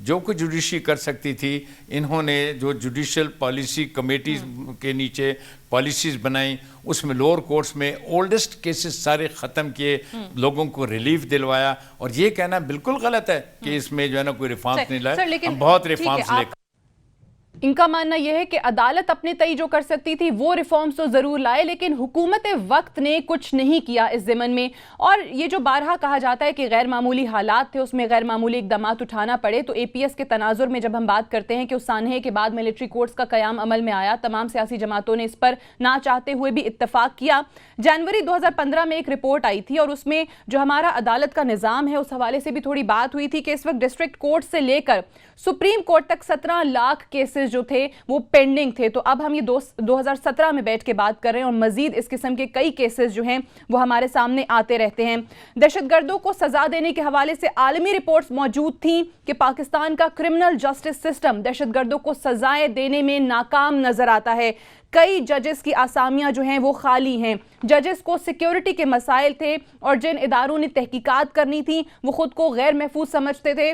جو کچھ جوڈیشری کر سکتی تھی انہوں نے جو جوڈیشل پالیسی کمیٹیز کے نیچے پالیسیز بنائیں، اس میں لوور کورٹس میں اولڈسٹ کیسز سارے ختم کیے، لوگوں کو ریلیف دلوایا. اور یہ کہنا بالکل غلط ہے کہ اس میں جو ہے نا کوئی ریفارمز نہیں لائے. ہم بہت ریفارمز لے. ان کا ماننا یہ ہے کہ عدالت اپنے تئیں جو کر سکتی تھی وہ ریفارمز تو ضرور لائے، لیکن حکومت وقت نے کچھ نہیں کیا اس ضمن میں. اور یہ جو بارہا کہا جاتا ہے کہ غیر معمولی حالات تھے، اس میں غیر معمولی اقدامات اٹھانا پڑے، تو اے پی ایس کے تناظر میں جب ہم بات کرتے ہیں کہ اس سانحے کے بعد ملٹری کورٹس کا قیام عمل میں آیا، تمام سیاسی جماعتوں نے اس پر نہ چاہتے ہوئے بھی اتفاق کیا. جنوری 2015 میں ایک رپورٹ آئی تھی اور اس میں جو ہمارا عدالت کا نظام ہے اس حوالے سے بھی تھوڑی بات ہوئی تھی کہ اس وقت ڈسٹرکٹ کورٹ سے لے کر سپریم کورٹ تک 17 لاکھ کیسز جو تھے وہ پینڈنگ تھے. تو اب ہم یہ 2017 میں بیٹھ کے بات کر رہے ہیں اور مزید اس قسم کے کئی کیسز جو ہیں وہ ہمارے سامنے آتے رہتے ہیں. دہشت گردوں کو سزا دینے کے حوالے سے عالمی رپورٹس موجود تھیں کہ پاکستان کا کرمنل جسٹس سسٹم دہشت گردوں کو سزائیں دینے میں ناکام نظر آتا ہے. کئی ججز کی آسامیاں جو ہیں وہ خالی ہیں. ججز کو سیکیورٹی کے مسائل تھے اور جن اداروں نے تحقیقات کرنی تھی وہ خود کو غیر محفوظ سمجھتے تھے،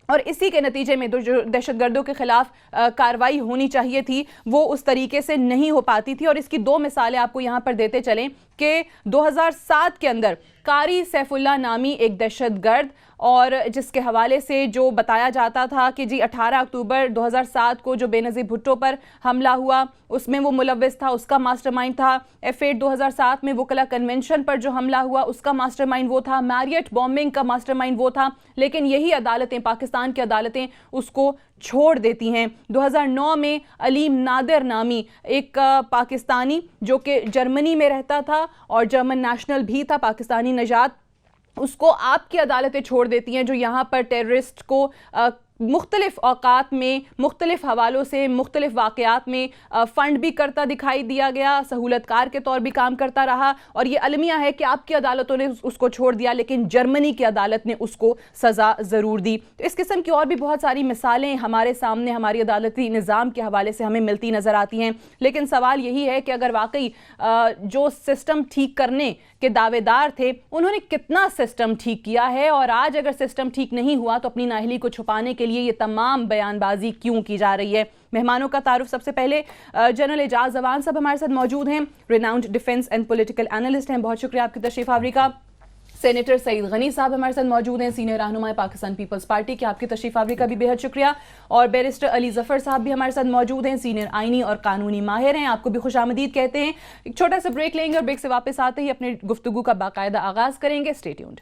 اور اسی کے نتیجے میں جو دہشت گردوں کے خلاف کارروائی ہونی چاہیے تھی وہ اس طریقے سے نہیں ہو پاتی تھی. اور اس کی 2 مثالیں آپ کو یہاں پر دیتے چلیں کہ 2007 کے اندر قاری سیف اللہ نامی ایک دہشت گرد، اور جس کے حوالے سے جو بتایا جاتا تھا کہ جی 18 اکتوبر 2007 کو جو بے نظیر بھٹو پر حملہ ہوا اس میں وہ ملوث تھا، اس کا ماسٹر مائنڈ تھا. F8 2007 میں وکلا کنونشن پر جو حملہ ہوا اس کا ماسٹر مائنڈ وہ تھا. میریٹ بومبنگ کا ماسٹر مائنڈ وہ تھا. لیکن یہی عدالتیں، پاکستان کی عدالتیں اس کو چھوڑ دیتی ہیں. 2009 میں علیم نادر نامی ایک پاکستانی جو کہ جرمنی میں رہتا تھا اور جرمن نیشنل بھی تھا، پاکستانی نژاد، اس کو آپ کی عدالتیں چھوڑ دیتی ہیں جو یہاں پر ٹیررسٹ کو مختلف اوقات میں مختلف حوالوں سے مختلف واقعات میں فنڈ بھی کرتا دکھائی دیا گیا، سہولت کار کے طور بھی کام کرتا رہا. اور یہ المیہ ہے کہ آپ کی عدالتوں نے اس کو چھوڑ دیا لیکن جرمنی کی عدالت نے اس کو سزا ضرور دی. تو اس قسم کی اور بھی بہت ساری مثالیں ہمارے سامنے ہماری عدالتی نظام کے حوالے سے ہمیں ملتی نظر آتی ہیں. لیکن سوال یہی ہے کہ اگر واقعی جو سسٹم ٹھیک کرنے کے دعوے دار تھے انہوں نے کتنا سسٹم ٹھیک کیا ہے، اور آج اگر سسٹم ٹھیک نہیں ہوا تو اپنی نااہلی کو چھپانے کے لیے یہ تمام بیان بازی کیوں کی جا رہی ہے. مہمانوں کا تعارف سب سے پہلے جنرل اعجاز اوان صاحب ہمارے ساتھ موجود ہیں، renowned defence and political analyst ہیں. بہت شکریہ آپ کی تشریف آوری کا. سینیٹر سعید غنی صاحب ہمارے ساتھ موجود ہیں، سینئر رہنما پاکستان پیپلز پارٹی کے، آپ کی تشریف آوری کا بھی بے حد شکریہ. اور بیرسٹر علی ظفر صاحب بھی ہمارے ساتھ موجود ہیں، سینئر آئینی اور قانونی ماہر ہیں، آپ کو بھی خوش آمدید کہتے ہیں. ایک چھوٹا سا بریک لیں گے اور بریک سے واپس آتے ہی اپنے گفتگو کا باقاعدہ آغاز کریں گے. Stay tuned.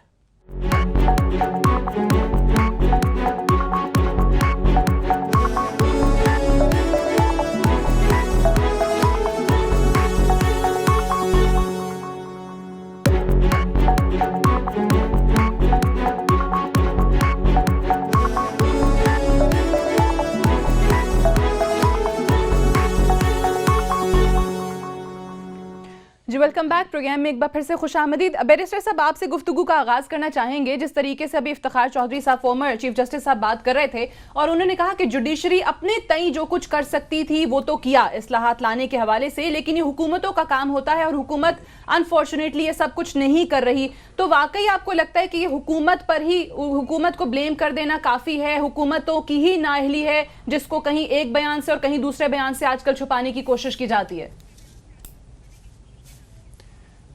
جی ویلکم بیک. پروگرام میں ایک بار پھر سے خوش آمدید. بیرسٹر صاحب آپ سے گفتگو کا آغاز کرنا چاہیں گے. جس طریقے سے ابھی افتخار چودھری صاحب فارمر چیف جسٹس صاحب بات کر رہے تھے اور انہوں نے کہا کہ جوڈیشری اپنے تئیں جو کچھ کر سکتی تھی وہ تو کیا اصلاحات لانے کے حوالے سے، لیکن یہ حکومتوں کا کام ہوتا ہے اور حکومت انفارچونیٹلی یہ سب کچھ نہیں کر رہی. تو واقعی آپ کو لگتا ہے کہ یہ حکومت کو بلیم کر دینا کافی ہے، حکومتوں کی ہی نااہلی ہے جس کو کہیں ایک بیان سے اور کہیں دوسرے بیان سے آج کل چھپانے کی کوشش کی جاتی ہے؟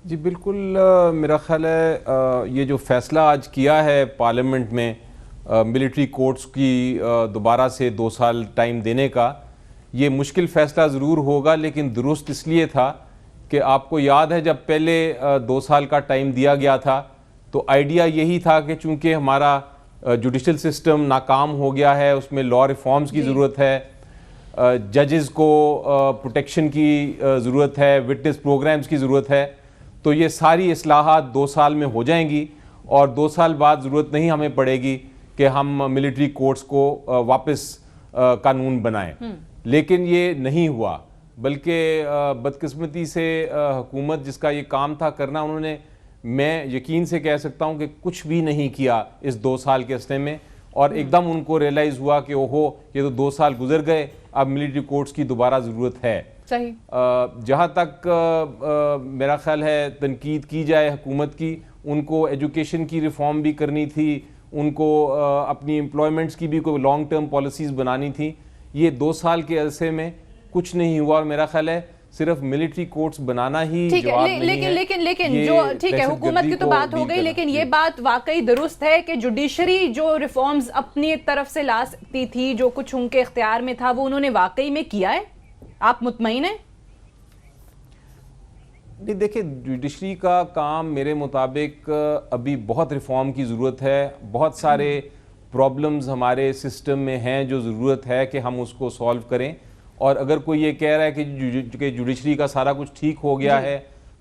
جی بالکل، میرا خیال ہے یہ جو فیصلہ آج کیا ہے پارلیمنٹ میں ملٹری کورٹس کی دوبارہ سے 2 سال ٹائم دینے کا، یہ مشکل فیصلہ ضرور ہوگا لیکن درست اس لیے تھا کہ آپ کو یاد ہے جب پہلے 2 سال کا ٹائم دیا گیا تھا تو آئیڈیا یہی تھا کہ چونکہ ہمارا جوڈیشل سسٹم ناکام ہو گیا ہے، اس میں لا ریفارمز کی ضرورت ہے، ججز کو پروٹیکشن کی ضرورت ہے، وٹنس پروگرامز کی ضرورت ہے، تو یہ ساری اصلاحات 2 سال میں ہو جائیں گی اور 2 سال بعد ضرورت نہیں ہمیں پڑے گی کہ ہم ملٹری کورٹس کو واپس قانون بنائیں. لیکن یہ نہیں ہوا، بلکہ بدقسمتی سے حکومت جس کا یہ کام تھا کرنا، انہوں نے، میں یقین سے کہہ سکتا ہوں کہ کچھ بھی نہیں کیا اس 2 سال کے عرصے میں. اور ایک دم ان کو ریئلائز ہوا کہ اوہو یہ تو 2 سال گزر گئے، اب ملٹری کورٹس کی دوبارہ ضرورت ہے. جہاں تک میرا خیال ہے تنقید کی جائے حکومت کی، ان کو ایجوکیشن کی ریفارم بھی کرنی تھی، ان کو اپنی امپلائمنٹس کی بھی کوئی لانگ ٹرم پالیسیز بنانی تھی. یہ 2 سال کے عرصے میں کچھ نہیں ہوا, اور میرا خیال ہے صرف ملٹری کورٹس بنانا ہی جواب نہیں ہے. لیکن جو ٹھیک ہے حکومت کی تو بات ہو گئی, لیکن یہ بات واقعی درست ہے کہ جوڈیشری جو ریفارمز اپنی طرف سے لا سکتی تھی, جو کچھ ان کے اختیار میں تھا, وہ انہوں نے واقعی میں کیا ہے؟ آپ مطمئن ہیں؟ دیکھیں, جوڈیشری کا کام میرے مطابق ابھی بہت ریفارم کی ضرورت ہے. بہت سارے پرابلمز ہمارے سسٹم میں ہیں جو ضرورت ہے کہ ہم اس کو سالو کریں. اور اگر کوئی یہ کہہ رہا ہے کہ جوڈیشری کا سارا کچھ ٹھیک ہو گیا ہے,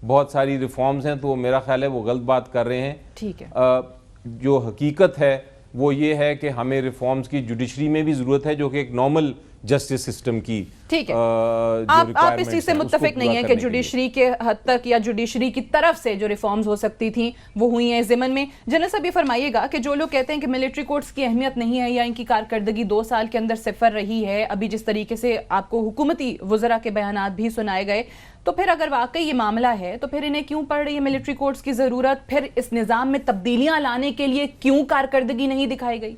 بہت ساری ریفارمز ہیں, تو میرا خیال ہے وہ غلط بات کر رہے ہیں. ٹھیک ہے, جو حقیقت ہے وہ یہ ہے کہ ہمیں ریفارمز کی جوڈیشری میں بھی ضرورت ہے, جو کہ ایک نارمل جسٹس سسٹم کی. ٹھیک ہے, آپ اس چیز سے متفق نہیں ہیں کہ جوڈیشری کے حد تک یا جوڈیشری کی طرف سے جو ریفارمز ہو سکتی تھیں وہ ہوئی ہیں ضمن میں. جنرل صاحب یہ فرمائیے گا کہ جو لوگ کہتے ہیں کہ ملٹری کورٹس کی اہمیت نہیں ہے یا ان کی کارکردگی 2 سال کے اندر صفر رہی ہے, ابھی جس طریقے سے آپ کو حکومتی وزراء کے بیانات بھی سنائے گئے, تو پھر اگر واقعی یہ معاملہ ہے تو پھر انہیں کیوں پڑ رہی ہے ملٹری کورٹس کی ضرورت؟ پھر اس نظام میں تبدیلیاں لانے کے لیے کیوں کارکردگی نہیں دکھائی گئی؟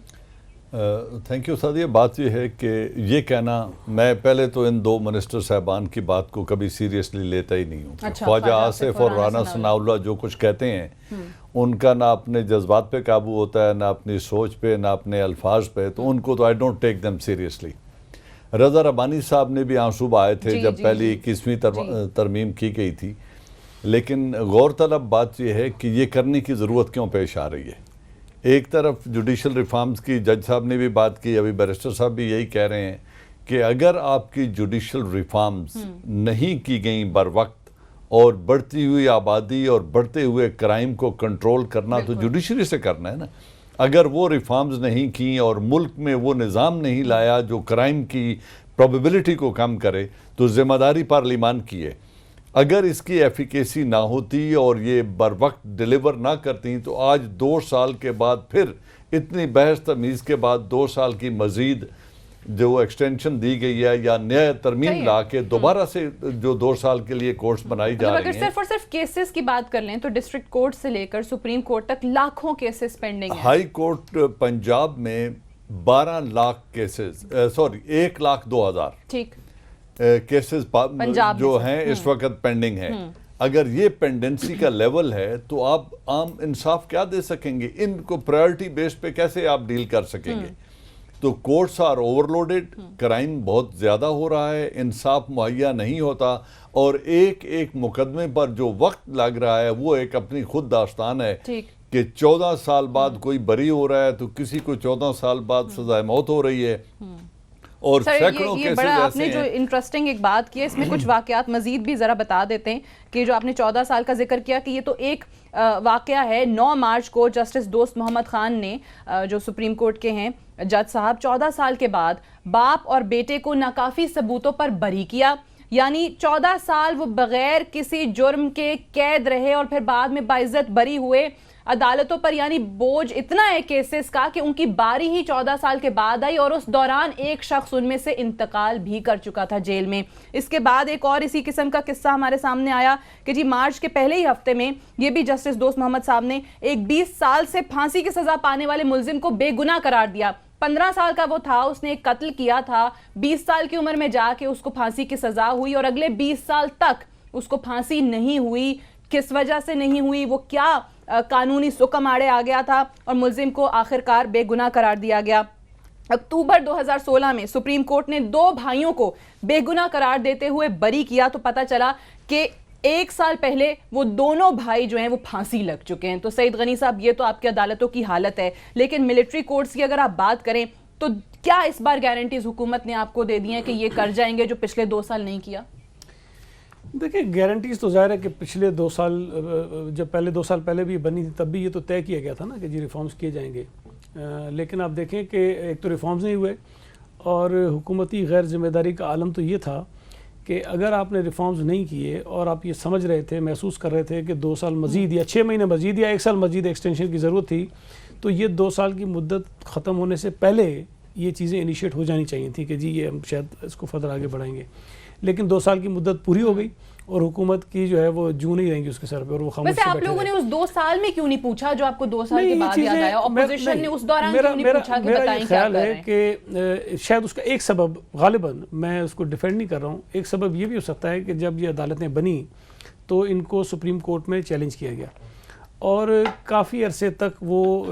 Thank you Sadia. بات یہ ہے کہ یہ کہنا, میں پہلے تو ان 2 منسٹر صاحبان کی بات کو کبھی سیریسلی لیتا ہی نہیں ہوں. خواجہ آصف اور رانا ثناء اللہ جو کچھ کہتے ہیں ان کا نہ اپنے جذبات پہ قابو ہوتا ہے, نہ اپنی سوچ پہ, نہ اپنے الفاظ پہ, تو ان کو تو I don't take them seriously. Raza Rabbani صاحب نے بھی آنسو بہائے تھے جب پہلی 21ویں ترمیم کی گئی تھی, لیکن غور طلب بات یہ ہے کہ یہ کرنے کی ضرورت کیوں پیش آ رہی ہے. ایک طرف جوڈیشل ریفارمز کی جج صاحب نے بھی بات کی, ابھی بیرسٹر صاحب بھی یہی کہہ رہے ہیں کہ اگر آپ کی جوڈیشل ریفارمز نہیں کی گئیں بر وقت, اور بڑھتی ہوئی آبادی اور بڑھتے ہوئے کرائم کو کنٹرول کرنا تو جوڈیشری سے کرنا ہے نا. اگر وہ ریفارمز نہیں کی اور ملک میں وہ نظام نہیں لایا جو کرائم کی پروبیبلٹی کو کم کرے, تو ذمہ داری پارلیمان کی ہے. اگر اس کی ایفیکیسی نہ ہوتی اور یہ بر وقت ڈیلیور نہ کرتی, تو آج 2 سال کے بعد پھر اتنی بحث تمیز کے بعد 2 سال کی مزید جو ایکسٹینشن دی گئی ہے یا نیا ترمیم لا کے دوبارہ سے جو 2 سال کے لیے کورٹس بنائی جا رہی ہیں. اگر صرف اور صرف کیسز کی بات کر لیں تو ڈسٹرکٹ کورٹ سے لے کر سپریم کورٹ تک لاکھوں کیسز پینڈنگ ہیں. ہائی کورٹ پنجاب میں 12 لاکھ کیسز, 1,02,000 ٹھیک کیسز جو ہیں اس وقت پینڈنگ ہیں. اگر یہ پینڈنسی کا لیول ہے تو آپ عام انصاف کیا دے سکیں گے؟ ان کو پرائرٹی بیس پہ کیسے آپ ڈیل کر سکیں گے؟ تو courts are overloaded, crime بہت زیادہ ہو رہا ہے, انصاف مہیا نہیں ہوتا, اور ایک ایک مقدمے پر جو وقت لگ رہا ہے وہ ایک اپنی خود داستان ہے کہ 14 سال بعد کوئی بری ہو رہا ہے تو کسی کو 14 سال بعد سزائے موت ہو رہی ہے. اور سینکڑوں یہ بڑا آپ نے جو انٹرسٹنگ ایک بات کی ہے, اس میں کچھ واقعات مزید بھی ذرا بتا دیتے ہیں کہ جو آپ نے 14 سال کا ذکر کیا کہ یہ تو ایک واقعہ ہے. 9 مارچ کو جسٹس دوست محمد خان نے, جو سپریم کورٹ کے ہیں جج صاحب, 14 سال کے بعد باپ اور بیٹے کو ناکافی ثبوتوں پر بری کیا. یعنی 14 سال وہ بغیر کسی جرم کے قید رہے اور پھر بعد میں باعزت بری ہوئے عدالتوں پر. یعنی بوجھ اتنا ہے کیسز کا کہ ان کی باری ہی 14 سال کے بعد آئی, اور اس دوران ایک شخص ان میں سے انتقال بھی کر چکا تھا جیل میں. اس کے بعد ایک اور اسی قسم کا قصہ ہمارے سامنے آیا کہ جی مارچ کے پہلے ہی ہفتے میں یہ بھی جسٹس دوست محمد صاحب نے ایک 20 سال سے پھانسی کی سزا پانے والے ملزم کو بے گناہ قرار دیا. 15 سال کا وہ تھا, اس نے ایک قتل کیا تھا, 20 سال کی عمر میں جا کے اس کو پھانسی کی سزا ہوئی, اور اگلے 20 سال تک اس کو پھانسی نہیں ہوئی. کس وجہ سے نہیں ہوئی, وہ کیا قانونی سکم آڑے آ گیا تھا, اور ملزم کو آخرکار بے گناہ قرار دیا گیا. اکتوبر 2016 میں سپریم کورٹ نے 2 بھائیوں کو بے گناہ قرار دیتے ہوئے بری کیا, تو پتہ چلا کہ 1 سال پہلے وہ دونوں بھائی جو ہیں وہ پھانسی لگ چکے ہیں. تو سعید غنی صاحب, یہ تو آپ کی عدالتوں کی حالت ہے, لیکن ملٹری کورٹس کی اگر آپ بات کریں تو کیا اس بار گارنٹیز حکومت نے آپ کو دے دی ہیں کہ یہ کر جائیں گے جو پچھلے 2 سال نہیں کیا؟ دیکھیں گارنٹیز تو ظاہر ہے کہ پچھلے 2 سال, جب پہلے 2 سال پہلے بھی بنی تھی تب بھی یہ تو طے کیا گیا تھا نا کہ جی ریفارمز کیے جائیں گے. لیکن آپ دیکھیں کہ ایک تو ریفارمز نہیں ہوئے, اور حکومتی غیر ذمہ داری کا عالم تو یہ تھا کہ اگر آپ نے ریفارمز نہیں کیے اور آپ یہ سمجھ رہے تھے, محسوس کر رہے تھے کہ 2 سال مزید یا 6 مہینے مزید یا 1 سال مزید ایکسٹینشن کی ضرورت تھی, تو یہ 2 سال کی مدت ختم ہونے سے پہلے یہ چیزیں انیشیٹ ہو جانی چاہیے تھی کہ جی یہ ہم شاید اس کو فردر آگے بڑھائیں گے، لیکن 2 سال کی مدت پوری ہو گئی اور حکومت کی جو ہے وہ جو نہیں رہیں گی اس کے سر پہ، اور وہ خاموش ویسے آپ لوگوں نے اس 2 سال میں کیوں نہیں پوچھا جو آپ کو 2 سال کے بعد یاد آیا؟ اپوزیشن نے اس دوران کیوں نہیں پوچھا کہ بتائیں کیا کر رہے ہیں؟ کہ شاید اس کا ایک سبب، غالباً میں اس کو ڈیفینڈ نہیں کر رہا ہوں، ایک سبب یہ بھی ہو سکتا ہے کہ جب یہ عدالتیں بنی تو ان کو سپریم کورٹ میں چیلنج کیا گیا اور کافی عرصے تک وہ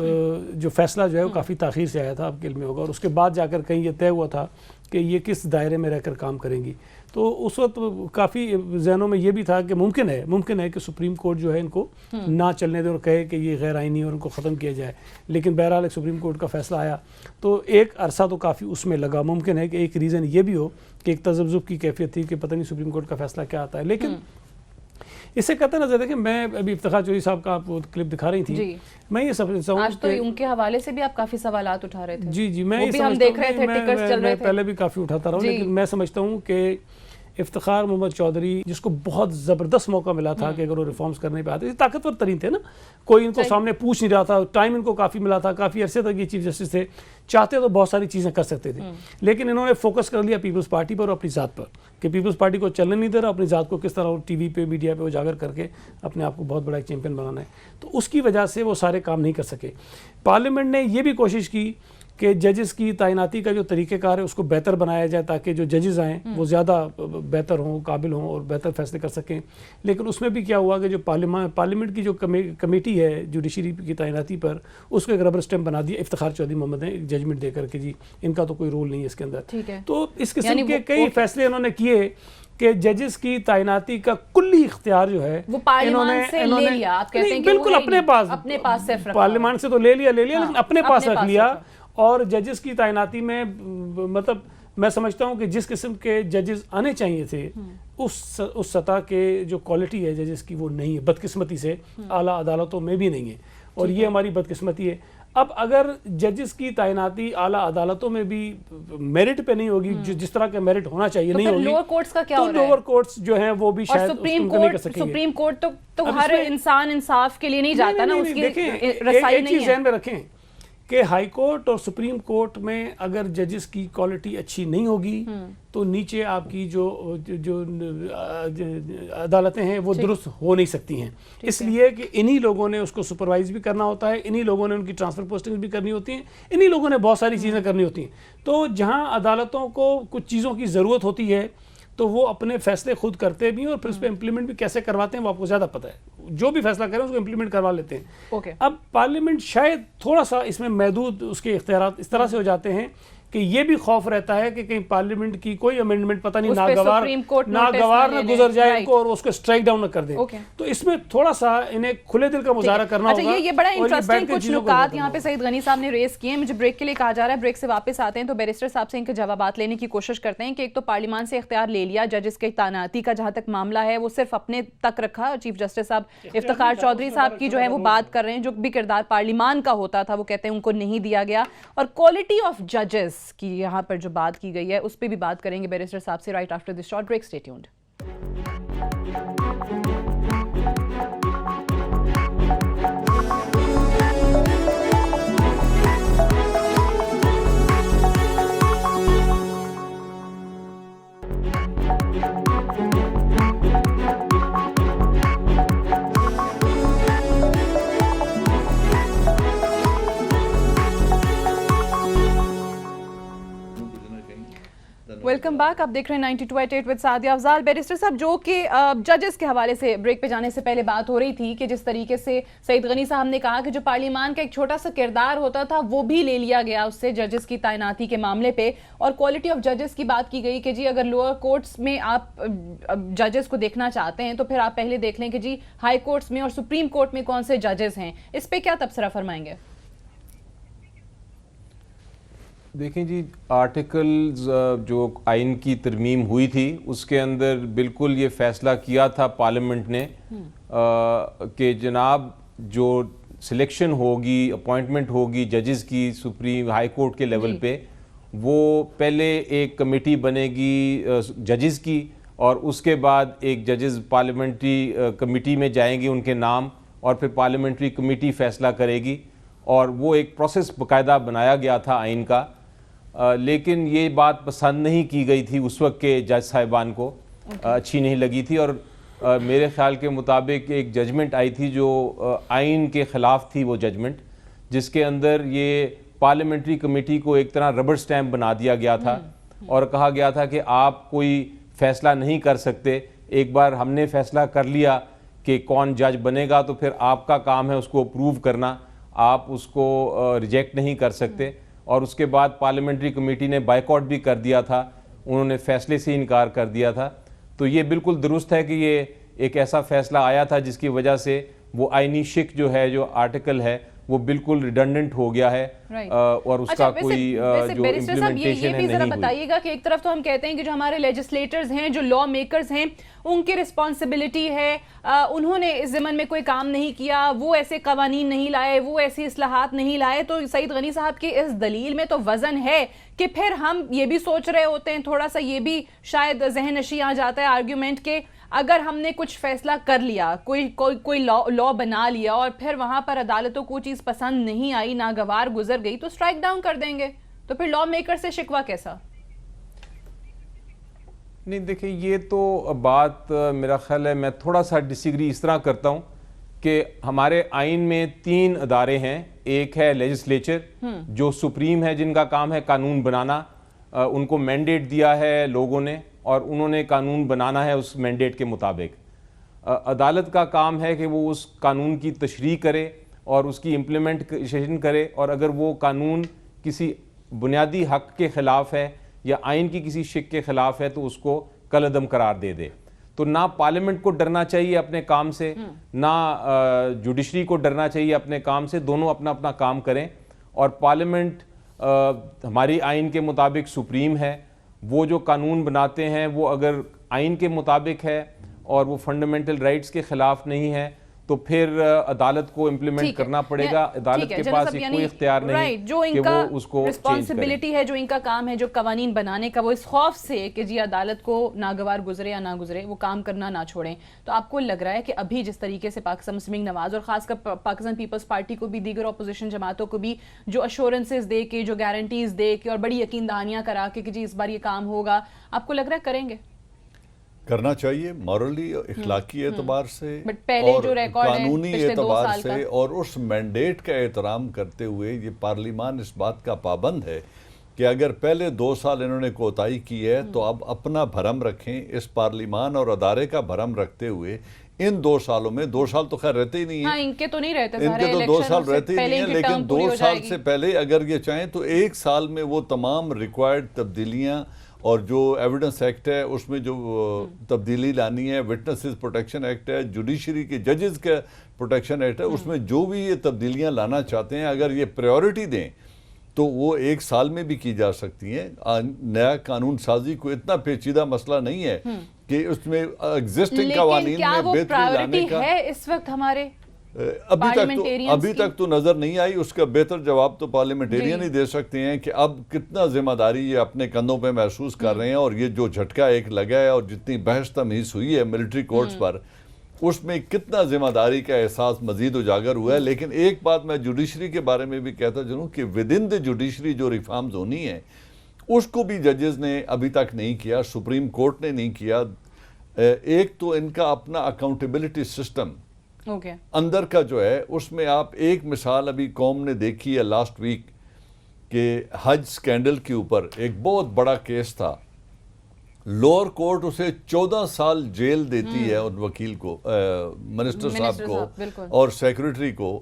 جو فیصلہ جو ہے وہ کافی تاخیر سے آیا تھا، آپ کے علم میں ہوگا، اور اس کے بعد جا کر کہیں یہ طے ہوا تھا کہ یہ کس دائرے میں رہ کر کام کریں گی. تو اس وقت کافی ذہنوں میں یہ بھی تھا کہ ممکن ہے کہ سپریم کورٹ جو ہے ان کو نہ چلنے دے اور کہے کہ یہ غیر آئینی اور ان کو ختم کیا جائے، لیکن بہرحال ایک سپریم کورٹ کا فیصلہ آیا تو ایک عرصہ تو کافی اس میں لگا. ممکن ہے کہ ایک ریزن یہ بھی ہو کہ ایک تذبذب کی کیفیت تھی کہ پتہ نہیں سپریم کورٹ کا فیصلہ کیا آتا ہے. لیکن اس سے قطع نظر دیکھیں، میں ابھی افتخار چودھری صاحب کا آپ وہ کلپ دکھا رہی تھی، میں یہ سمجھتا ہوں آج تو ان کے حوالے سے بھی آپ کافی سوالات اٹھا رہے تھے. جی میں وہ بھی ہم دیکھ رہے تھے، ٹکرز چل رہے تھے، پہلے بھی کافی اٹھاتا رہا ہوں، لیکن میں سمجھتا ہوں کہ افتخار محمد چودھری جس کو بہت زبردست موقع ملا تھا کہ اگر وہ ریفارمز کرنے پہ آتے، طاقتور ترین تھے نا، کوئی ان کو سامنے پوچھ نہیں رہا تھا، ٹائم ان کو کافی ملا تھا، کافی عرصے تک یہ چیف جسٹس تھے، چاہتے تو بہت ساری چیزیں کر سکتے تھے، لیکن انہوں نے فوکس کر لیا پیپلز پارٹی پر اور اپنی ذات پر کہ پیپلز پارٹی کو چلنے نہیں دے رہا، اپنی ذات کو کس طرح ٹی وی پہ میڈیا پہ اجاگر کر کے اپنے آپ کو بہت بڑا ایک چیمپئن بنانا ہے. تو اس کی وجہ سے وہ سارے کام نہیں کر سکے. پارلیمنٹ نے یہ بھی کوشش کی کہ ججز کی تعیناتی کا جو طریقہ کار ہے اس کو بہتر بنایا جائے تاکہ جو ججز آئیں وہ زیادہ بہتر ہوں، قابل ہوں اور بہتر فیصلے کر سکیں. لیکن اس میں بھی کیا ہوا کہ جو پارلیمنٹ کی جو کمیٹی ہے جوڈیشری کی تعیناتی پر، اس کو ایک ربر اسٹیمپ بنا دیا افتخار چودھری محمد نے ایک ججمنٹ دے کر کہ جی ان کا تو کوئی رول نہیں ہے اس کے اندر. تو اس قسم کے کئی فیصلے انہوں نے کیے کہ ججز کی تعیناتی کا کلی اختیار جو ہے وہ پارلیمان سے لے لیا. آپ کہتے ہیں کہ بالکل اپنے پاس صرف پارلیمان سے تو لے لیا لیکن اپنے پاس رکھ لیا. اور ججز کی تعیناتی میں مطلب میں سمجھتا ہوں کہ جس قسم کے ججز آنے چاہیے تھے اس سطح کے جو کوالٹی ہے ججز کی وہ نہیں ہے، بدقسمتی سے اعلیٰ عدالتوں میں بھی نہیں ہے، اور یہ ہماری بدقسمتی ہے. اب اگر ججز کی تعیناتی اعلیٰ عدالتوں میں بھی میرٹ پہ نہیں ہوگی جس طرح کا میرٹ ہونا چاہیے نہیں ہوگی، لوور کورٹس کا کیا تو لوور کورٹس جو ہیں وہ بھی شاید نہیں کر سکیں گے. سپریم کورٹ تو ہر انسان انصاف کے لیے نہیں جاتا نا، اس کی رسائی ایک چیز ذہن میں رکھیں کہ ہائی کورٹ اور سپریم کورٹ میں اگر ججز کی کوالٹی اچھی نہیں ہوگی تو نیچے آپ کی جو عدالتیں ہیں وہ درست ہو نہیں سکتی ہیں. اس لیے کہ انہی لوگوں نے اس کو سپروائز بھی کرنا ہوتا ہے، انہی لوگوں نے ان کی ٹرانسفر پوسٹنگ بھی کرنی ہوتی ہیں، انہی لوگوں نے بہت ساری چیزیں کرنی ہوتی ہیں. تو جہاں عدالتوں کو کچھ چیزوں کی ضرورت ہوتی ہے تو وہ اپنے فیصلے خود کرتے بھی ہیں اور پھر اس پہ امپلیمنٹ بھی کیسے کرواتے ہیں وہ آپ کو زیادہ پتہ ہے. جو بھی فیصلہ کریں اس کو امپلیمنٹ کروا لیتے ہیں. اب پارلیمنٹ شاید تھوڑا سا اس میں محدود اس کے اختیارات اس طرح سے ہو جاتے ہیں کہ یہ بھی خوف رہتا ہے کہ کہیں پارلیمنٹ کی کوئی امینڈمنٹ پتہ نہیں ناگوار نہ گزر جائے ان کو اور اس کو اسٹرائک ڈاؤن نہ کر دیں. تو اس میں تھوڑا سا انہیں کھلے دل کا مظاہرہ کرنا ہوگا. یہ بڑا انٹرسٹنگ کچھ نکات یہاں پہ سعید غنی صاحب نے ریز کیے ہیں. مجھے بریک کے لیے کہا جا رہا ہے، بریک سے واپس آتے ہیں تو بیرسٹر صاحب سے ان کے جوابات لینے کی کوشش کرتے ہیں کہ ایک تو پارلیمان سے اختیار لے لیا، ججز کے تعیناتی کا جہاں تک معاملہ ہے وہ صرف اپنے تک رکھا. چیف جسٹس صاحب افتخار چودھری صاحب کی جو ہے وہ بات کر رہے ہیں جو بھی کردار پارلیمان کا ہوتا تھا وہ کہتے ہیں ان کو نہیں دیا گیا. اور کوالٹی آف ججز کی یہاں پر جو بات کی گئی ہے اس پہ بھی بات کریں گے بیرسٹر صاحب سے right after this short break. Stay tuned. Welcome back. آپ دیکھ رہے ہیں 92.8 وتھ سعدیہ افضال. بیرسٹر صاحب جو کہ ججز کے حوالے سے بریک پہ جانے سے پہلے بات ہو رہی تھی کہ جس طریقے سے سعید غنی صاحب نے کہا کہ جو پارلیمان کا ایک چھوٹا سا کردار ہوتا تھا وہ بھی لے لیا گیا اس سے ججز کی تعیناتی کے معاملے پہ، اور کوالٹی آف ججز کی بات کی گئی کہ جی اگر لوور کورٹس میں آپ ججز کو دیکھنا چاہتے ہیں تو پھر آپ پہلے دیکھ لیں کہ جی ہائی کورٹس میں اور سپریم کورٹ میں کون سے ججز ہیں. اس پہ کیا تبصرہ فرمائیں گے؟ دیکھیں جی، آرٹیکلز جو آئین کی ترمیم ہوئی تھی اس کے اندر بالکل یہ فیصلہ کیا تھا پارلیمنٹ نے کہ جناب جو سلیکشن ہوگی، اپوائنٹمنٹ ہوگی ججز کی سپریم ہائی کورٹ کے لیول پہ، وہ پہلے ایک کمیٹی بنے گی ججز کی اور اس کے بعد ایک ججز پارلیمنٹری کمیٹی میں جائیں گے ان کے نام، اور پھر پارلیمنٹری کمیٹی فیصلہ کرے گی، اور وہ ایک پروسیس باقاعدہ بنایا گیا تھا آئین کا. لیکن یہ بات پسند نہیں کی گئی تھی اس وقت کے جج صاحبان کو, اچھی نہیں لگی تھی, اور میرے خیال کے مطابق ایک ججمنٹ آئی تھی جو آئین کے خلاف تھی, وہ ججمنٹ جس کے اندر یہ پارلیمنٹری کمیٹی کو ایک طرح ربڑ سٹیمپ بنا دیا گیا تھا اور کہا گیا تھا کہ آپ کوئی فیصلہ نہیں کر سکتے, ایک بار ہم نے فیصلہ کر لیا کہ کون جج بنے گا تو پھر آپ کا کام ہے اس کو اپروو کرنا, آپ اس کو ریجیکٹ نہیں کر سکتے. اور اس کے بعد پارلیمنٹری کمیٹی نے بائیکاٹ بھی کر دیا تھا, انہوں نے فیصلے سے انکار کر دیا تھا. تو یہ بالکل درست ہے کہ یہ ایک ایسا فیصلہ آیا تھا جس کی وجہ سے وہ آئینی شک جو ہے, جو آرٹیکل ہے, وہ بالکل ریڈنڈنٹ ہو گیا ہے اور اس کا کوئی جو امپلیمنٹیشن ہے نہیں ہوئی. بتائیے گا کہ ایک طرف تو ہم کہتے ہیں کہ جو ہمارے لیجسلیٹرز ہیں, جو لا میکرز ہیں, ان کی رسپانسبلٹی ہے, انہوں نے اس ضمن میں کوئی کام نہیں کیا, وہ ایسے قوانین نہیں لائے, وہ ایسی اصلاحات نہیں لائے. تو سعید غنی صاحب کی اس دلیل میں تو وزن ہے کہ پھر ہم یہ بھی سوچ رہے ہوتے ہیں, تھوڑا سا یہ بھی شاید ذہن نشی آ جاتا ہے آرگیومنٹ کے, اگر ہم نے کچھ فیصلہ کر لیا, کوئی لا بنا لیا اور پھر وہاں پر عدالتوں کو چیز پسند نہیں آئی, ناگوار گزر گئی, تو اسٹرائک ڈاؤن کر دیں گے, تو پھر لا میکر سے شکوہ کیسا؟ نہیں دیکھیں, یہ تو بات میرا خیال ہے میں تھوڑا سا ڈس ایگری اس طرح کرتا ہوں کہ ہمارے آئین میں 3 ادارے ہیں. ایک ہے لیجسلیچر جو سپریم ہے, جن کا کام ہے قانون بنانا, ان کو مینڈیٹ دیا ہے لوگوں نے اور انہوں نے قانون بنانا ہے اس مینڈیٹ کے مطابق. عدالت کا کام ہے کہ وہ اس قانون کی تشریح کرے اور اس کی امپلیمنٹیشن کرے, اور اگر وہ قانون کسی بنیادی حق کے خلاف ہے یا آئین کی کسی شک کے خلاف ہے تو اس کو کالعدم قرار دے دے. تو نہ پارلیمنٹ کو ڈرنا چاہیے اپنے کام سے, نہ جوڈیشری کو ڈرنا چاہیے اپنے کام سے, دونوں اپنا اپنا کام کریں. اور پارلیمنٹ ہماری آئین کے مطابق سپریم ہے, وہ جو قانون بناتے ہیں وہ اگر آئین کے مطابق ہے اور وہ فنڈامنٹل رائٹس کے خلاف نہیں ہے تو پھر عدالت کو امپلیمنٹ کرنا پڑے گا. عدالت کے پاس کوئی اختیار نہیں کہ وہ اس کو رسپانسبلٹی ہے, جو ان کا کام ہے جو قوانین بنانے کا, وہ اس خوف سے کہ جی عدالت کو ناگوار گزرے یا نہ گزرے وہ کام کرنا نہ چھوڑیں. تو آپ کو لگ رہا ہے کہ ابھی جس طریقے سے پاکستان مسلم نواز اور خاص کر پاکستان پیپلز پارٹی کو بھی, دیگر اپوزیشن جماعتوں کو بھی جو اشورنسز دے کے, جو گارنٹیز دے کے اور بڑی یقین دہانیاں کرا کے کہ جی اس بار یہ کام ہوگا, آپ کو لگ رہا ہے کریں گے؟ کرنا چاہیے, مورلی اخلاقی اعتبار سے اور قانونی اعتبار سے, اور اس مینڈیٹ کا احترام کرتے ہوئے. یہ پارلیمان اس بات کا پابند ہے کہ اگر پہلے 2 سال انہوں نے کوتاہی کی ہے تو اب اپنا بھرم رکھیں, اس پارلیمان اور ادارے کا بھرم رکھتے ہوئے ان 2 سالوں میں, 2 سال تو خیر رہتے ہی نہیں ہیں, ان کے تو نہیں رہتے, ان کے تو 2 سال رہتے ہی نہیں ہیں, لیکن 2 سال سے پہلے اگر یہ چاہیں تو 1 سال میں وہ تمام ریکوائرڈ تبدیلیاں اور جو ایویڈنس ایکٹ ہے اس میں جو تبدیلی لانی ہے, وٹنسز پروٹیکشن ایکٹ ہے, جوڈیشری کے ججز کا پروٹیکشن ایکٹ ہے, اس میں جو بھی یہ تبدیلیاں لانا چاہتے ہیں اگر یہ پریورٹی دیں تو وہ 1 سال میں بھی کی جا سکتی ہیں. نیا قانون سازی کو اتنا پیچیدہ مسئلہ نہیں ہے کہ اس میں ایگزسٹنگ قوانین میں بہتری لانے کا ہے اس وقت ہمارے ابھی تک تو نظر نہیں آئی. اس کا بہتر جواب تو پارلیمنٹیرین ہی دے سکتے ہیں کہ اب کتنا ذمہ داری یہ اپنے کندھوں پہ محسوس کر رہے ہیں, اور یہ جو جھٹکا ایک لگا ہے اور جتنی بحث تمیز ہوئی ہے ملٹری کورٹس پر, اس میں کتنا ذمہ داری کا احساس مزید اجاگر ہوا ہے. لیکن ایک بات میں جوڈیشری کے بارے میں بھی کہتا چلوں کہ ود ان دی جوڈیشری جو ریفارمز ہونی ہیں اس کو بھی ججز نے ابھی تک نہیں کیا, سپریم کورٹ نے نہیں کیا. ایک تو ان کا اپنا اکاؤنٹیبلٹی سسٹم اندر کا جو ہے, اس میں آپ ایک مثال ابھی قوم نے دیکھی ہے لاسٹ ویک کہ حج سکینڈل کے اوپر ایک بہت بڑا کیس تھا, لوور کورٹ اسے 14 سال جیل دیتی ہے ان وکیل کو, منسٹر صاحب کو اور سیکریٹری کو,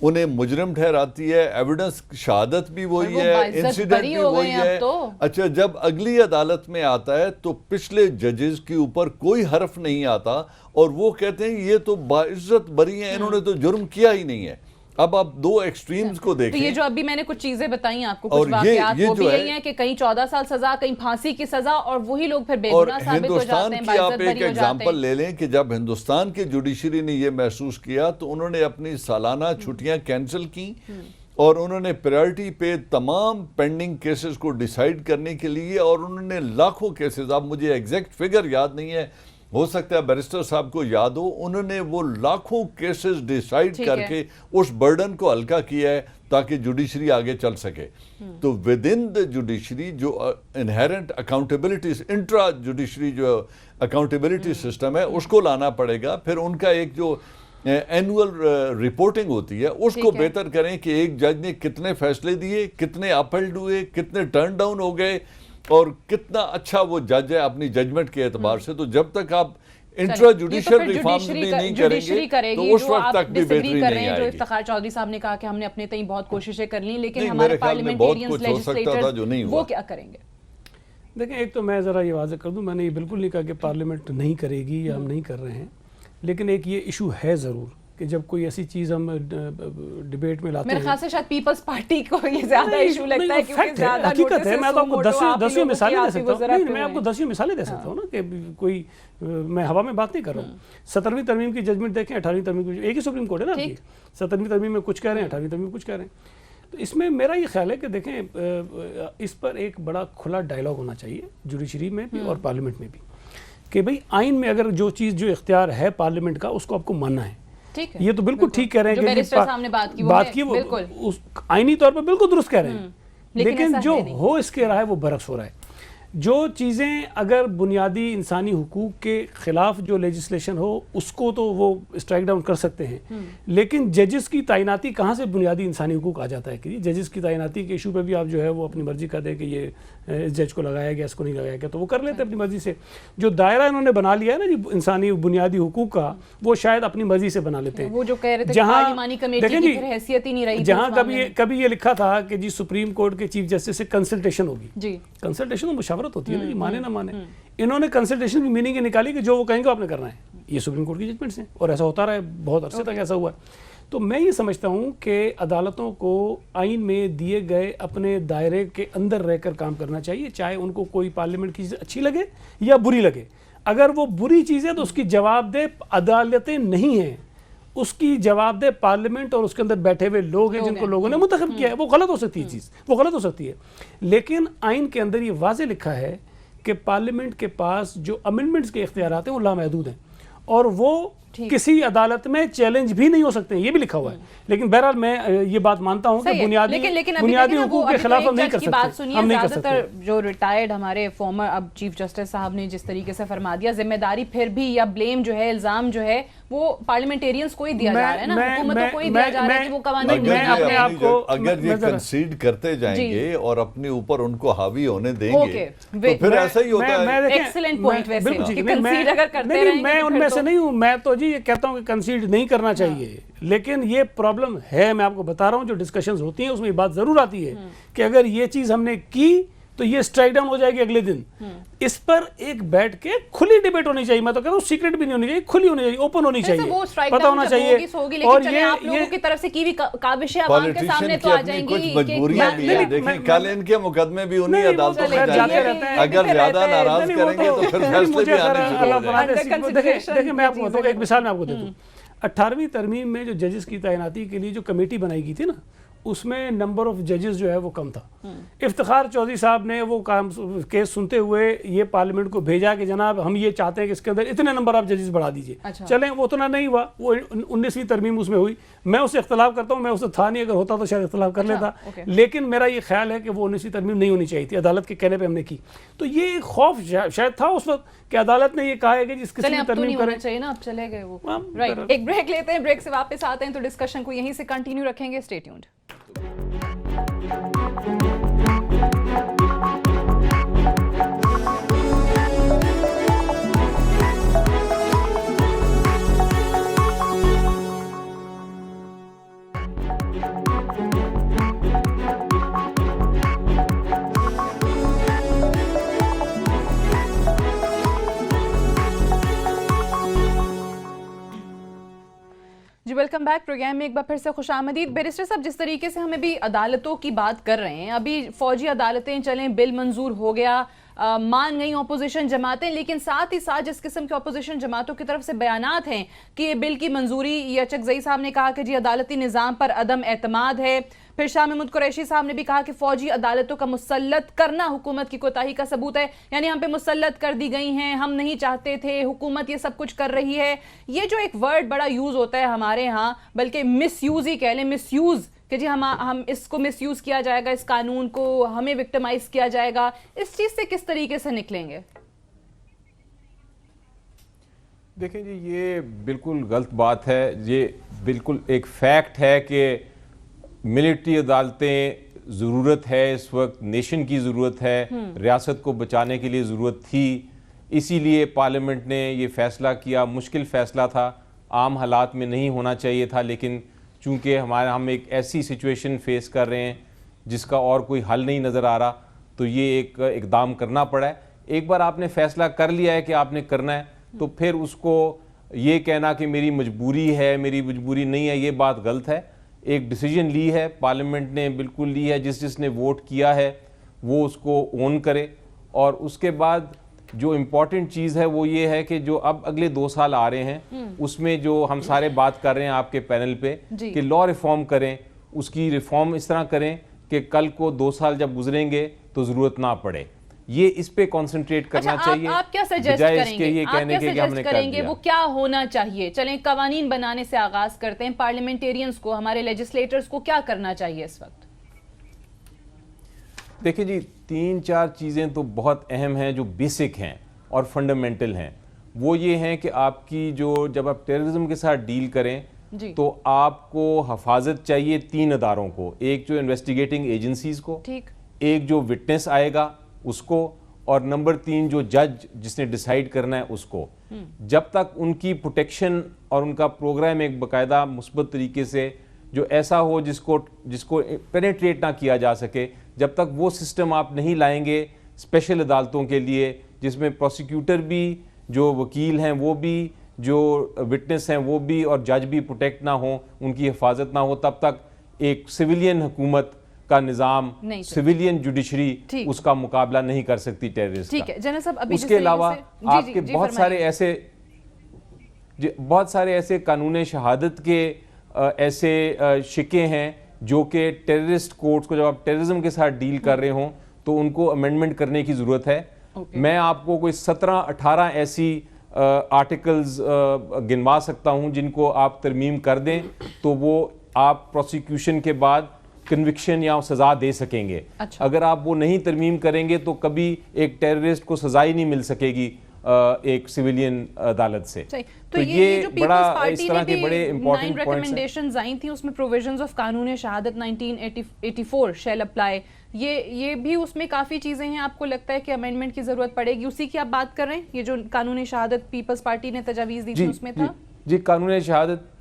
انہیں مجرم ٹھہراتی ہے, ایویڈنس شہادت بھی وہی ہے, انسیڈنٹ بھی وہی ہے. اچھا جب اگلی عدالت میں آتا ہے تو پچھلے ججز کے اوپر کوئی حرف نہیں آتا اور وہ کہتے ہیں یہ تو باعزت بری ہیں, انہوں نے تو جرم کیا ہی نہیں ہے. اب آپ 2 ایکسٹریمز کو دیکھیں. یہ جو ابھی میں نے کچھ چیزیں بتائیں آپ کو, کچھ واقعات وہ بھی یہی ہیں کہ کہیں 14 سال سزا, کہیں پھانسی کی سزا, اور وہی لوگ پھر بے گناہ ثابت ہو جاتے ہیں, باعزت بری ہو جاتے ہیں. اور ہندوستان کی آپ ایک ایگزامپل لے لیں کہ جب ہندوستان کی جوڈیشری نے یہ محسوس کیا تو انہوں نے اپنی سالانہ چھٹیاں کینسل کی اور انہوں نے پریورٹی پہ تمام پینڈنگ کیسز کو ڈیسائیڈ کرنے کے لیے, اور انہوں نے لاکھوں کیسز, اب مجھے ایگزیکٹ فگر یاد نہیں ہے, ہو سکتا ہے بیرسٹر صاحب کو یاد ہو، انہوں نے وہ لاکھوں کیسز ڈیسائیڈ کر کے اس برڈن کو ہلکا کیا ہے تاکہ جوڈیشری آگے چل سکے. تو ود ان دا جوڈیشری جو انہیرنٹ اکاؤنٹیبلٹی، انٹرا جوڈیشری جو اکاؤنٹیبلٹی سسٹم ہے اس کو لانا پڑے گا. پھر ان کا ایک جو اینول رپورٹنگ ہوتی ہے اس کو بہتر کریں کہ ایک جج نے کتنے فیصلے دیے، کتنے اپہلڈ ہوئے، کتنے ٹرن ڈاؤن ہو گئے، اور کتنا اچھا وہ جج ہے اپنی ججمنٹ کے اعتبار سے. تو جب تک آپ انٹرا جوڈیشل ریفارمز بھی نہیں کریں گے تو اس وقت تک بھی بہتری نہیں آئے گی. جو افتخار چودھری صاحب نے کہا کہ ہم نے اپنے تئیں بہت کوششیں کر لیں، لیکن نہیں، ہمارے میرے خیال میں بہت کچھ ہو سکتا تھا جو نہیں ہوا. وہ کیا کریں گے؟ دیکھیں، ایک تو میں ذرا یہ واضح کر دوں، میں نے یہ بالکل نہیں کہا کہ پارلیمنٹ نہیں کرے گی یا ہم نہیں کر رہے ہیں، لیکن ایک یہ ایشو ہے ضرور کہ جب کوئی ایسی چیز ہم ڈیبیٹ میں لاتے ہیں. میرے خیال سے شاید پیپلز پارٹی کو یہ زیادہ ایشو لگتا ہے کیونکہ زیادہ حقیقت ہے. میں تو آپ کو 10 مثالیں دے سکتا ہوں. نہیں، میں آپ کو 10 مثالیں دے سکتا ہوں نا، کہ کوئی میں ہوا میں بات نہیں کر رہا ہوں. 17ویں ترمیم کی ججمنٹ دیکھیں، 18ویں ترمیم کی، ایک ہی سپریم کورٹ ہے نا آپ کی. 17ویں ترمیم میں کچھ کہہ رہے ہیں، 18ویں ترمیم میں کچھ کہہ رہے ہیں. تو اس میں میرا یہ خیال ہے کہ دیکھیں، اس پر ایک بڑا کھلا ڈائلاگ ہونا چاہیے جوڈیشری میں بھی اور پارلیمنٹ میں بھی، کہ بھئی آئین میں اگر جو چیز جو اختیار ہے پارلیمنٹ کا اس کو آپ کو ماننا ہے. یہ تو بالکل ٹھیک کہہ رہے ہیں کہ بیرسٹر صاحب نے بات کی وہ آئینی طور پر بالکل درست کہہ رہے ہیں، لیکن جو ہو اس کے رہا ہے وہ برعکس ہو رہا ہے. جو چیزیں اگر بنیادی انسانی حقوق کے خلاف جو لیجسلیشن ہو اس کو تو وہ اسٹرائک ڈاؤن کر سکتے ہیں، لیکن ججز کی تعیناتی کہاں سے بنیادی انسانی حقوق آ جاتا ہے کہ ججز کی تعیناتی کے ایشو پہ بھی آپ جو ہے وہ اپنی مرضی کر دیں کہ یہ اس جج کو لگایا گیا، اس کو نہیں لگایا گیا، تو وہ کر لیتے اپنی مرضی سے. جو دائرہ انہوں نے بنا لیا ہے نا جی انسانی بنیادی حقوق کا، وہ شاید اپنی مرضی سے بنا لیتے ہیں. وہ جو کہہ رہے تھے کہ پارلیمانی کمیٹی کی پھر حیثیت ہی نہیں رہی، جہاں کبھی یہ لکھا تھا کہ جی سپریم کورٹ کے چیف جسٹس سے کنسلٹیشن ہوگی. جی کنسلٹیشن تو مشاورت ہوتی ہے نا جی، مانے نہ مانے. انہوں نے کنسلٹیشن کی میننگ یہ نکالی کہ جو وہ کہیں گے آپ نے کرنا ہے. یہ سپریم کورٹ کی ججمنٹس ہیں اور ایسا ہوتا رہا ہے، بہت عرصے تک ایسا ہوا ہے. تو میں یہ سمجھتا ہوں کہ عدالتوں کو آئین میں دیے گئے اپنے دائرے کے اندر رہ کر کام کرنا چاہیے، چاہے ان کو کوئی پارلیمنٹ کی چیز اچھی لگے یا بری لگے. اگر وہ بری چیز ہے تو اس کی جواب دہ عدالتیں نہیں ہیں، اس کی جواب دہ پارلیمنٹ اور اس کے اندر بیٹھے ہوئے لوگ ہیں جن کو لوگوں نے منتخب کیا ہے. وہ غلط ہو سکتی ہے چیز، وہ غلط ہو سکتی ہے، لیکن آئین کے اندر یہ واضح لکھا ہے کہ پارلیمنٹ کے پاس جو امینڈمنٹس کے اختیارات ہیں وہ لامحدود ہیں اور وہ کسی عدالت میں چیلنج بھی نہیں ہو سکتے ہیں، یہ بھی لکھا ہوا ہے. لیکن بہرحال میں یہ بات مانتا ہوں کہ بنیادی حقوق کے خلاف ہم نہیں کر سکتے. ہم نہیں کر سکتے. جو ریٹائرڈ ہمارے فارمر اب چیف جسٹس صاحب نے جس طریقے سے فرما دیا، ذمہ داری پھر بھی یا بلیم جو ہے، الزام جو ہے وہ پارلیمنٹیرینز کو ہی دیا جا رہا ہے نا، حکومتوں کو ہی دیا جا رہا ہے کہ وہ قوانین اپنے آپ کو اگر یہ کنسیڈ کرتے جائیں گے اور اپنے اوپر ان کو حاوی ہونے دیں گے تو پھر ایسا ہی ہوتا ہے. ایکسلنٹ پوائنٹ ویسے کہ کنسیڈ اگر کرتے رہیں گے. میں ان میں سے نہیں ہوں، میں تو جی یہ کہتا ہوں کہ کنسیڈ نہیں کرنا چاہیے، لیکن یہ پرابلم ہے. میں آپ کو بتا رہا ہوں جو ڈسکشنز ہوتی ہیں اس میں یہ بات ضرور آتی ہے کہ اگر یہ چیز ہم نے کی تو یہ اسٹرائک ڈاؤن ہو جائے گی اگلے دن. اس پر ایک بیٹھ کے کھلی ڈیبیٹ ہونی چاہیے. میں تو کہتا ہوں سیکرٹ بھی نہیں ہونی چاہیے، کھلی ہونی چاہیے، اوپن ہونی چاہیے، پتہ ہونا چاہیے. اور یہ آپ لوگوں کی طرف سے کی بھی کاوشیں عوام کے سامنے تو آ جائیں گی. کچھ مجبوریاں بھی ہیں، دیکھیں کل ان کے مقدمے بھی انہی عدالتوں میں جاتے ہیں. اگر زیادہ ناراض کریں گے تو پھر فیصلے بھی آنے شروع ہو جائیں گے. دیکھیں میں آپ کو بتاؤں، ایک مثال میں آپ کو دے دوں. 18ویں ترمیم میں جو ججز کی تعیناتی کے لیے جو کمیٹی بنائی گئی تھی نا، اس میں نمبر آف ججز جو ہے وہ کم تھا. افتخار چودھری صاححب نے وہ کیس سنتے ہوئے یہ پارلیمنٹ کو بھیجا کہ جناب ہم یہ چاہتے ہیں کہ اس کے اندر اتنے نمبر آف ججز بڑھا دیجئے. چلیں وہ اتنا نہیں ہوا، وہ 19ویں ترمیم اس میں ہوئی. میں اس سے اختلاف کرتا ہوں، میں اس سے تھا نہیں، اگر ہوتا تو شاید اختلاف کر لیتا. لیکن میرا یہ خیال ہے کہ وہ 19ویں ترمیم نہیں ہونی چاہیے تھی، عدالت کے کہنے پہ ہم نے کی. تو یہ ایک خوف شاید تھا اس وقت کہ عدالت نے یہ کہا ہے کہ جس کسی ترمیم کریں چاہیے نا. اب چلے گئے وہ. رائٹ، ایک بریک لیتے ہیں، بریک سے واپس آتے ہیں تو ڈسکشن کو یہیں سے کنٹینیو رکھیں گے. Stay tuned. جی ویلکم بیک. پروگرام میں ایک بار پھر سے خوش آمدید. بیرسٹر صاحب، جس طریقے سے ہمیں بھی عدالتوں کی بات کر رہے ہیں، ابھی فوجی عدالتیں چلیں، بل منظور ہو گیا، مان گئی اپوزیشن جماعتیں، لیکن ساتھ ہی ساتھ جس قسم کے اپوزیشن جماعتوں کی طرف سے بیانات ہیں کہ یہ بل کی منظوری، یا چکزئی صاحب نے کہا کہ جی عدالتی نظام پر عدم اعتماد ہے، پھر شاہ محمود قریشی صاحب نے بھی کہا کہ فوجی عدالتوں کا مسلط کرنا حکومت کی کوتاہی کا ثبوت ہے، یعنی ہم پہ مسلط کر دی گئی ہیں، ہم نہیں چاہتے تھے، حکومت یہ سب کچھ کر رہی ہے. یہ جو ایک ورڈ بڑا یوز ہوتا ہے ہمارے ہاں، بلکہ مس یوز ہی کہہ لیں، مس یوز، کہ جی ہم اس کو مس یوز کیا جائے گا، اس قانون کو ہمیں وکٹمائز کیا جائے گا، اس چیز سے کس طریقے سے نکلیں گے؟ دیکھیں جی، یہ بالکل غلط بات ہے. یہ بالکل ایک فیکٹ ہے کہ ملٹری عدالتیں ضرورت ہے، اس وقت نیشن کی ضرورت ہے، ریاست کو بچانے کے لیے ضرورت تھی. اسی لیے پارلیمنٹ نے یہ فیصلہ کیا. مشکل فیصلہ تھا، عام حالات میں نہیں ہونا چاہیے تھا، لیکن چونکہ ہم ایک ایسی سچویشن فیس کر رہے ہیں جس کا اور کوئی حل نہیں نظر آ رہا، تو یہ ایک اقدام کرنا پڑا ہے. ایک بار آپ نے فیصلہ کر لیا ہے کہ آپ نے کرنا ہے، تو پھر اس کو یہ کہنا کہ میری مجبوری ہے، میری مجبوری نہیں ہے، یہ بات غلط ہے. ایک ڈیسیجن لی ہے پارلیمنٹ نے، بالکل لی ہے. جس نے ووٹ کیا ہے وہ اس کو اون کرے. اور اس کے بعد جو امپورٹنٹ چیز ہے وہ یہ ہے کہ جو اب اگلے 2 سال آ رہے ہیں، اس میں جو ہم سارے بات کر رہے ہیں آپ کے پینل پہ کہ لا ریفارم کریں، اس کی ریفارم اس طرح کریں کہ کل کو 2 سال جب گزریں گے تو ضرورت نہ پڑے. یہ اس پہ کنسنٹریٹ کرنا چاہیے. آپ کیا سجیسٹ بجائے اس کریں کے گے؟ یہ کہنے کے کہ ہم نے کر دیا. وہ کیا ہونا چاہیے؟ چلیں قوانین بنانے سے آغاز کرتے ہیں. پارلیمنٹیرینز کو، ہمارے لیجسلیٹرز کو کیا کرنا چاہیے اس وقت؟ دیکھیں جی، 3-4 چیزیں تو بہت اہم ہیں جو بیسک ہیں اور فنڈامنٹل ہیں. وہ یہ ہیں کہ آپ کی جب آپ ٹیررزم کے ساتھ ڈیل کریں تو آپ کو حفاظت چاہیے 3 اداروں کو. ایک جو انویسٹیگیٹنگ ایجنسیز کو، ایک جو وٹنس آئے گا اس کو، اور نمبر 3 جو جج جس نے ڈیسائیڈ کرنا ہے اس کو. جب تک ان کی پروٹیکشن اور ان کا پروگرام ایک باقاعدہ مثبت طریقے سے جو ایسا ہو جس کو پینیٹریٹ نہ کیا جا سکے، جب تک وہ سسٹم آپ نہیں لائیں گے اسپیشل عدالتوں کے لیے، جس میں پروسیکیوٹر بھی، جو وکیل ہیں وہ بھی، جو وٹنس ہیں وہ بھی، اور جج بھی پروٹیکٹ نہ ہوں، ان کی حفاظت نہ ہو، تب تک ایک سویلین حکومت کا نظام، سویلین جوڈیشری اس کا مقابلہ نہیں کر سکتی ٹیررسٹ کا. اس کے علاوہ آپ کے بہت سارے ایسے قانون شہادت کے ایسے شکے ہیں جو کہ ٹیررسٹ کورٹس کو، جب آپ ٹیررزم کے ساتھ ڈیل کر رہے ہوں تو ان کو امینڈمنٹ کرنے کی ضرورت ہے. میں آپ کو کوئی 17-18 ایسی آرٹیکلز گنوا سکتا ہوں جن کو آپ ترمیم کر دیں تو وہ آپ پروسیکیوشن کے بعد کنوکشن یا سزا دے سکیں گے. اگر آپ وہ نہیں ترمیم کریں گے تو کبھی ایک ٹیررسٹ کو سزا ہی نہیں مل سکے گی ایک سیویلین عدالت سے. تو یہ بڑا اس طرح کے بڑے امپورٹنٹ ریکمنڈیشنز آئی تھیں، اس میں پروویژنز آف قانون شہادت 1984 شیل اپلائی، یہ بھی اس میں کافی چیزیں ہیں. آپ کو لگتا ہے کہ امینڈمنٹ کی ضرورت پڑے گی؟ اسی کی آپ بات کر رہے ہیں، یہ جو قانون شہادت پیپلز پارٹی نے تجاویز دی تھی اس میں تھا؟ جی قانون شہادت،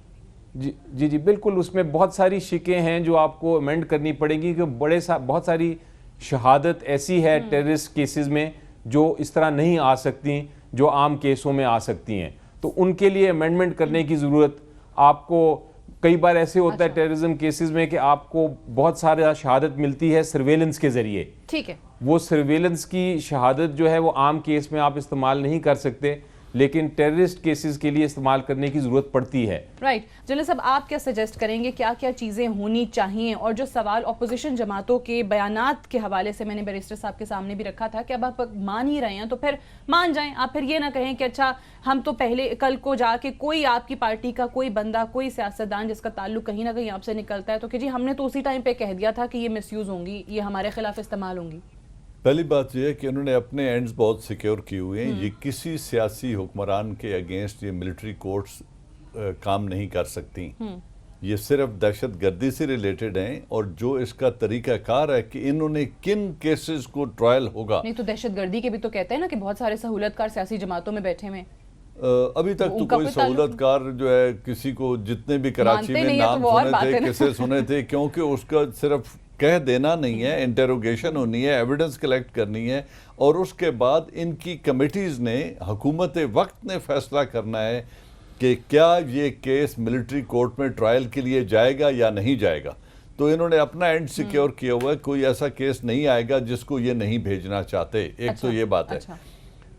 جی بالکل، اس میں بہت ساری شکیں ہیں جو آپ کو امینڈ کرنی پڑیں گی، کہ بہت ساری شہادت ایسی ہے ٹیررسٹ کیسز میں جو اس طرح نہیں آ سکتی جو عام کیسوں میں آ سکتی ہیں. تو ان کے لیے امینڈمنٹ کرنے کی ضرورت آپ کو. کئی بار ایسے ہوتا ہے ٹیررزم کیسز میں کہ آپ کو بہت سارا شہادت ملتی ہے سرویلنس کے ذریعے. ٹھیک ہے، وہ سرویلنس کی شہادت جو ہے وہ عام کیس میں آپ استعمال نہیں کر سکتے، لیکن ٹیررسٹ کیسز کے لیے استعمال کرنے کی ضرورت پڑتی ہے. رائٹ. جنرل صاحب، آپ کیا سجیسٹ کریں گے کیا کیا چیزیں ہونی چاہیے؟ اور جو سوال اپوزیشن جماعتوں کے بیانات کے حوالے سے میں نے بیرسٹر صاحب کے سامنے بھی رکھا تھا کہ اب آپ مان ہی رہے ہیں تو پھر مان جائیں. آپ پھر یہ نہ کہیں کہ اچھا ہم تو پہلے کل کو جا کے کوئی آپ کی پارٹی کا کوئی بندہ، کوئی سیاستدان جس کا تعلق کہیں نہ کہیں آپ سے نکلتا ہے تو کہ جی ہم نے تو اسی ٹائم پہ کہہ دیا تھا کہ یہ مس یوز ہوں گی، یہ ہمارے خلاف استعمال ہوں گی. پہلی بات یہ ہے کہ انہوں نے اپنے اینڈز بہت سیکیور کیے ہوئے ہیں. یہ کسی سیاسی حکمران کے اگینسٹ یہ ملٹری کورٹس کام نہیں کر سکتی. یہ صرف دہشت گردی سے ریلیٹڈ ہیں، اور جو اس کا طریقہ کار ہے کہ انہوں نے کن کیسز کو ٹرائل ہوگا. نہیں تو دہشت گردی کے بھی تو کہتے ہیں نا کہ بہت سارے سہولت کار سیاسی جماعتوں میں بیٹھے ہوئے. ابھی تک تو کوئی سہولت کار جو ہے کسی کو، جتنے بھی کراچی میں نام سنے تھے، کسے سنے تھے، کیونکہ اس کا صرف کہہ دینا نہیں ہے، انٹروگیشن ہونی ہے، ایویڈنس کلیکٹ کرنی ہے، اور اس کے بعد ان کی کمیٹیز نے، حکومت وقت نے فیصلہ کرنا ہے کہ کیا یہ کیس ملٹری کورٹ میں ٹرائل کے لیے جائے گا یا نہیں جائے گا. تو انہوں نے اپنا اینڈ سیکیور کیا ہوا ہے، کوئی ایسا کیس نہیں آئے گا جس کو یہ نہیں بھیجنا چاہتے. ایک تو یہ بات ہے.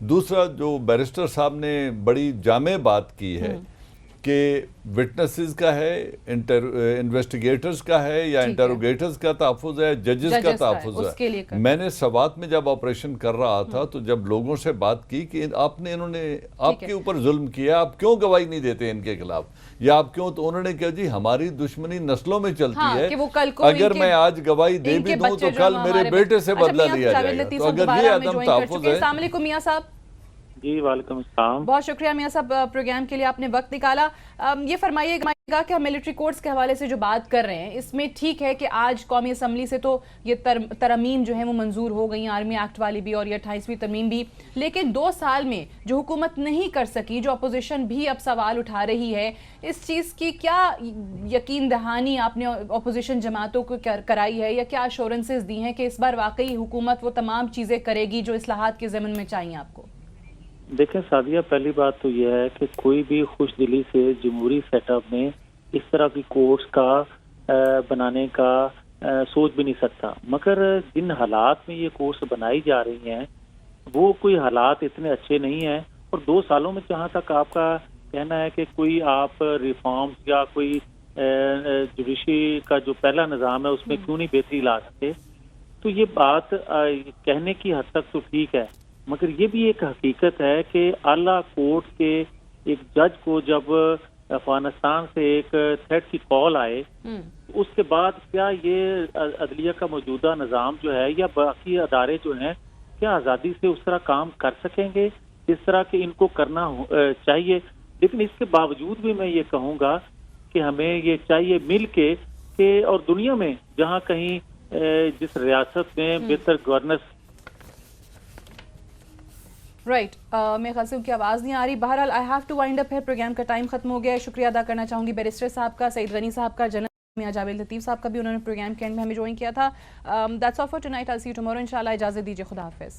دوسرا جو بیرسٹر صاحب نے بڑی جامع بات کی ہے کہ وٹنسز کا ہے، انویسٹیگیٹرز کا ہے، یا انٹروگیٹرز کا تحفظ ہے، ججز کا تحفظ ہے. میں نے سوات میں جب آپریشن کر رہا تھا تو جب لوگوں سے بات کی کہ انہوں نے آپ کے اوپر ظلم کیا، آپ کیوں گواہی نہیں دیتے ان کے خلاف، یا آپ کیوں، تو انہوں نے کہا جی ہماری دشمنی نسلوں میں چلتی ہے، اگر میں آج گواہی دے بھی دوں تو کل میرے بیٹے سے بدلہ لیا جائے گا. تو اگر یہ عدم تحفظ ہے. السلام علیکم میاں صاحب. جی وعلیکم السلام. بہت شکریہ میاں صاحب پروگرام کے لیے آپ نے وقت نکالا. یہ فرمائیے گا کہ ہم ملٹری کورٹس کے حوالے سے جو بات کر رہے ہیں اس میں ٹھیک ہے کہ آج قومی اسمبلی سے تو یہ ترامیم جو ہیں وہ منظور ہو گئی، آرمی ایکٹ والی بھی اور یہ 28ویں ترمیم بھی، لیکن 2 سال میں جو حکومت نہیں کر سکی، جو اپوزیشن بھی اب سوال اٹھا رہی ہے، اس چیز کی کیا یقین دہانی آپ نے اپوزیشن جماعتوں کو کرائی ہے، یا کیا ایشورنسز دی ہیں کہ اس بار واقعی حکومت وہ تمام چیزیں کرے گی جو اصلاحات کے ضمن میں چاہیے آپ کو؟ دیکھیں سعدیہ، پہلی بات تو یہ ہے کہ کوئی بھی خوش دلی سے جمہوری سیٹ اپ میں اس طرح کی کورٹس کا بنانے کا سوچ بھی نہیں سکتا، مگر جن حالات میں یہ کورس بنائی جا رہی ہیں وہ کوئی حالات اتنے اچھے نہیں ہیں. اور 2 سالوں میں جہاں تک آپ کا کہنا ہے کہ کوئی آپ ریفارمز یا کوئی جوڈیشری کا جو پہلا نظام ہے اس میں کیوں نہیں بہتری لا سکتے، تو یہ بات کہنے کی حد تک تو ٹھیک ہے، مگر یہ بھی ایک حقیقت ہے کہ اعلیٰ کورٹ کے ایک جج کو جب افغانستان سے ایک تھریٹ کی کال آئے، اس کے بعد کیا یہ عدلیہ کا موجودہ نظام جو ہے یا باقی ادارے جو ہیں کیا آزادی سے اس طرح کام کر سکیں گے جس طرح کہ ان کو کرنا چاہیے. لیکن اس کے باوجود بھی میں یہ کہوں گا کہ ہمیں یہ چاہیے مل کے کہ اور دنیا میں جہاں کہیں جس ریاست میں بہتر گورننس. رائٹ، میرے خیال سے ان کی آواز نہیں آ رہی. بہرحال آئی ہیو ٹو وائنڈ اپ ہے، پروگرام کا ٹائم ختم ہو گیا ہے. شکریہ ادا کرنا چاہوں گی بیرسٹر صاحب کا، سعید غنی صاحب کا، جنرل میاں جاوید لطیف صاحب کا بھی، انہوں نے پروگرام کے اینڈ میں ہمیں جوائن کیا تھا. That's all for tonight. I see you tomorrow. انشاءاللہ اجازت دیجیے. خدا حافظ.